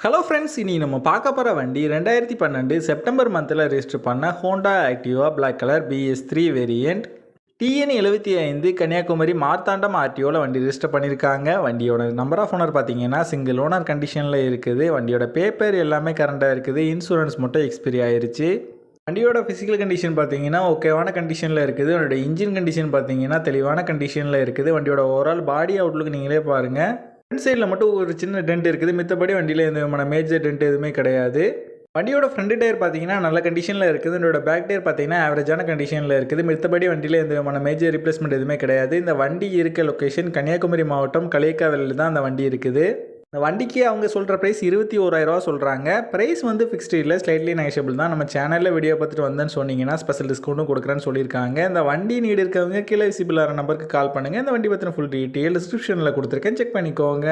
Hello friends, இனி நம்ம பார்க்க போகிற வண்டி 2012 செப்டம்பர் மந்தில் ரெஜிஸ்டர் பண்ண Honda Activa black colour BS3 variant TN75 Kanyakumari Marthandam ஆர்டிஓவில் வண்டி ரெஜிஸ்டர் பண்ணியிருக்காங்க. வண்டியோட நம்பர் ஆஃப் ஓனர் பார்த்தீங்கன்னா சிங்கிள் ஓனர் கண்டிஷனில் இருக்குது. வண்டியோட பேப்பர் எல்லாமே கரண்டாக இருக்குது. இன்சூரன்ஸ் மட்டும் எக்ஸ்பைரி ஆயிருச்சு. வண்டியோட ஃபிசிக்கல் கண்டிஷன் பார்த்தீங்கன்னா ஓகேவான கண்டிஷனில் இருக்குது. வண்டியோட இன்ஜின் கண்டிஷன் பார்த்தீங்கன்னா தெளிவான கண்டிஷனில் இருக்குது. வண்டியோட ஓவரால் பாடி அவுட்லுக் நீங்களே பாருங்கள். ஃப்ரண்ட் சைடில் மட்டும் ஒரு சின்ன டென்ட் இருக்குது. மித்தபடி வண்டியில் எந்த விதமான மேஜர் டென்ட் எதுவுமே கிடையாது. வண்டியோட ஃப்ரண்ட் டயர் பார்த்தீங்கன்னா நல்ல கண்டிஷனில் இருக்குது. இதோட பேக் டயர் பார்த்தீங்கன்னா ஆவரேஜான கண்டிஷனில் இருக்குது. மித்தபடி வண்டியில் எந்த விதமான மேஜர் ரிப்ளேஸ்மெண்ட் எதுவுமே கிடையாது. இந்த வண்டி இருக்க லொக்கேஷன் கன்னியாகுமரி மாவட்டம் களியக்காவிலில் தான் அந்த வண்டி இருக்குது. இந்த வண்டிக்கு அவங்க சொல்கிற ப்ரைஸ் 21,000 சொல்கிறாங்க. ப்ரைஸ் வந்து ஃபிக்ஸ்டு இல்லை, ஸ்லைட்லி நெகஷியபிள் தான். நம்ம சேனலில் வீடியோ பார்த்துட்டு வந்தேன்னு சொன்னீங்கன்னா ஸ்பெஷல் டிஸ்கவுண்ட்டும் கொடுக்குறேன்னு சொல்லியிருக்காங்க. இந்த வண்டி நீடு இருக்கவங்க கீழே விசிபிள் ஆகிற நம்பருக்கு கால் பண்ணுங்கள். இந்த வண்டி பற்றின ஃபுல் டீட்டெயில் டிஸ்கிரிப்ஷனில் கொடுத்துருக்கேன், செக் பண்ணிக்கோங்க.